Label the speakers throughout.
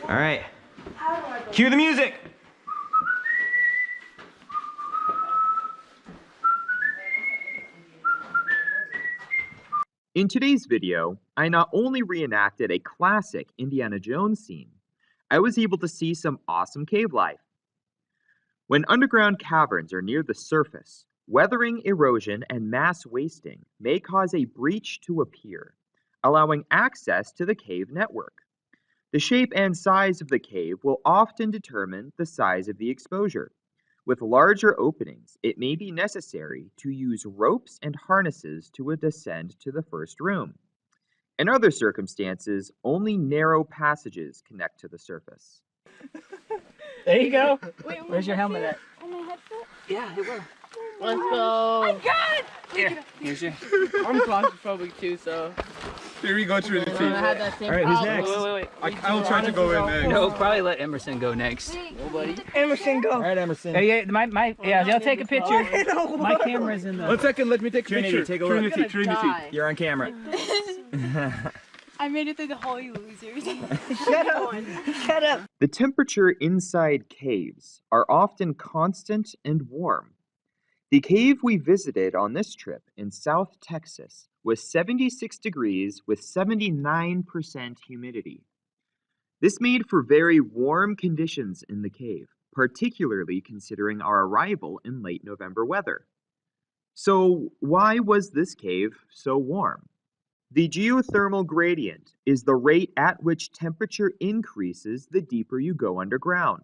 Speaker 1: All right. Cue the music. In today's video, I not only reenacted a classic Indiana Jones scene, I was able to see some awesome cave life. When underground caverns are near the surface, weathering, erosion, and mass wasting may cause a breach to appear, allowing access to the cave network. The shape and size of the cave will often determine the size of the exposure. With larger openings, it may be necessary to use ropes and harnesses to descend to the first room. In other circumstances, only narrow passages connect to the surface.
Speaker 2: There you go.
Speaker 3: Wait,
Speaker 2: where's your helmet at?
Speaker 3: On my headset?
Speaker 2: Yeah, it will.
Speaker 3: Let's go. I got it!
Speaker 2: Here, here's your.
Speaker 4: I'm claustrophobic too, so.
Speaker 5: Here we go, Trinity.
Speaker 4: I had that same
Speaker 1: Alright, who's
Speaker 4: problem.
Speaker 1: next?
Speaker 2: Wait.
Speaker 5: I will try to go in next.
Speaker 2: No, probably let Emerson go next.
Speaker 4: Nobody.
Speaker 2: Emerson, go.
Speaker 1: All right, Emerson.
Speaker 2: Yeah, y'all take a picture. My camera's in the.
Speaker 5: 1 second, let me take a
Speaker 1: Trinity,
Speaker 5: picture.
Speaker 1: take a look.
Speaker 5: Trinity.
Speaker 1: You're on camera.
Speaker 3: I made it through the whole, you losers.
Speaker 2: Shut up. Shut up.
Speaker 1: The temperature inside caves are often constant and warm. The cave we visited on this trip in South Texas was 76 degrees with 79% humidity. This made for very warm conditions in the cave, particularly considering our arrival in late November weather. So why was this cave so warm? The geothermal gradient is the rate at which temperature increases the deeper you go underground.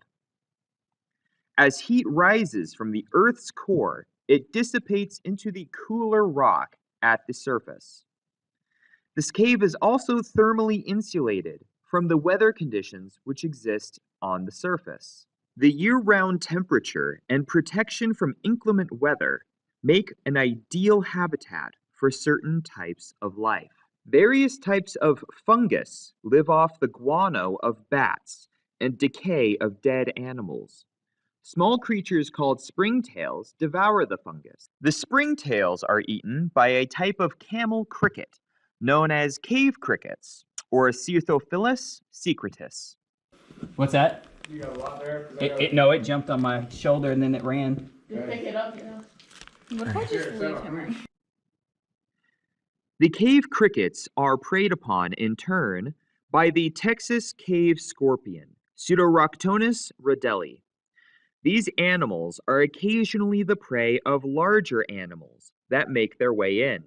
Speaker 1: As heat rises from the Earth's core, it dissipates into the cooler rock at the surface. This cave is also thermally insulated from the weather conditions which exist on the surface. The year-round temperature and protection from inclement weather make an ideal habitat for certain types of life. Various types of fungus live off the guano of bats and decay of dead animals. Small creatures called springtails devour the fungus. The springtails are eaten by a type of camel cricket known as cave crickets, or Certhophilus secretus.
Speaker 2: What's that?
Speaker 5: You got a lot there?
Speaker 2: No, it jumped on my shoulder and then it ran.
Speaker 4: Just pick it up, you know.
Speaker 3: What if I just leave him?
Speaker 1: The cave crickets are preyed upon in turn by the Texas cave scorpion, Pseudoroctonus rodelli. These animals are occasionally the prey of larger animals that make their way in.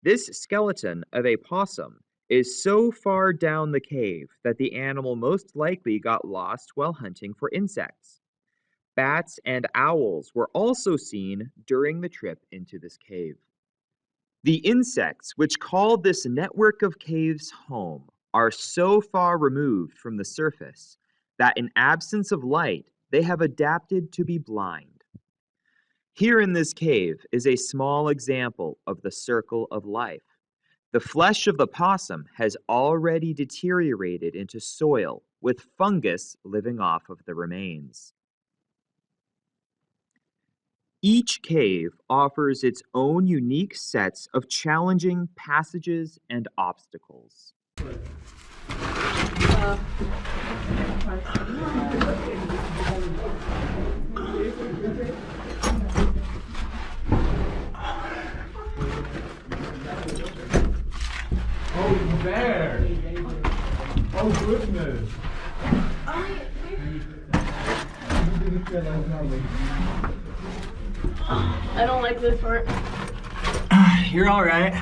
Speaker 1: This skeleton of a possum is so far down the cave that the animal most likely got lost while hunting for insects. Bats and owls were also seen during the trip into this cave. The insects which call this network of caves home are so far removed from the surface that in absence of light, they have adapted to be blind. Here in this cave is a small example of the circle of life. The flesh of the possum has already deteriorated into soil, with fungus living off of the remains. Each cave offers its own unique sets of challenging passages and obstacles.
Speaker 5: Oh, there. Oh, goodness.
Speaker 4: I don't like this part.
Speaker 2: You're all right.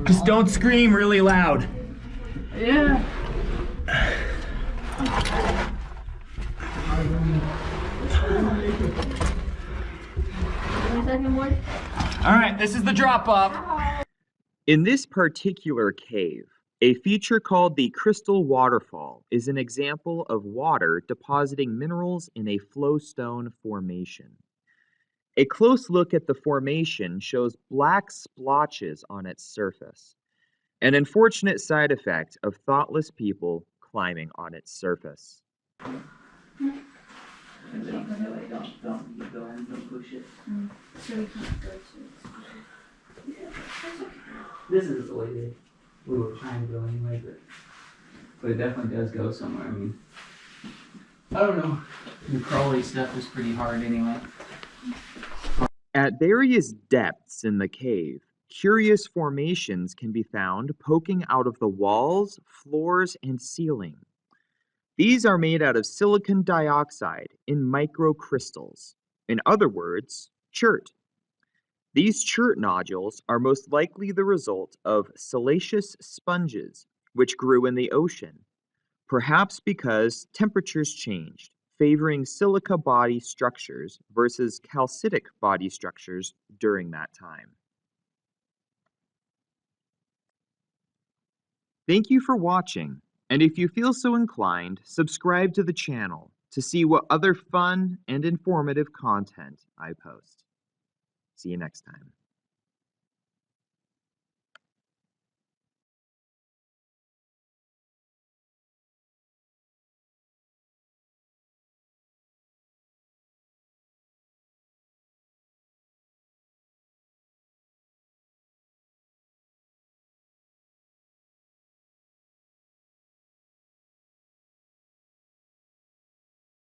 Speaker 2: Just don't scream really loud.
Speaker 4: Yeah.
Speaker 2: All right, this is the drop off.
Speaker 1: In this particular cave, a feature called the Crystal Waterfall is an example of water depositing minerals in a flowstone formation. A close look at the formation shows black splotches on its surface, an unfortunate side effect of thoughtless people climbing on its surface.
Speaker 2: This is the way we were trying to go anyway, but
Speaker 6: but it definitely does go somewhere. I mean, I don't know. The crawly stuff is pretty hard anyway.
Speaker 1: At various depths in the cave, curious formations can be found poking out of the walls, floors, and ceiling. These are made out of silicon dioxide in microcrystals. In other words, chert. These chert nodules are most likely the result of siliceous sponges, which grew in the ocean, perhaps because temperatures changed, favoring silica body structures versus calcitic body structures during that time. Thank you for watching, and if you feel so inclined, subscribe to the channel to see what other fun and informative content I post. See you next time.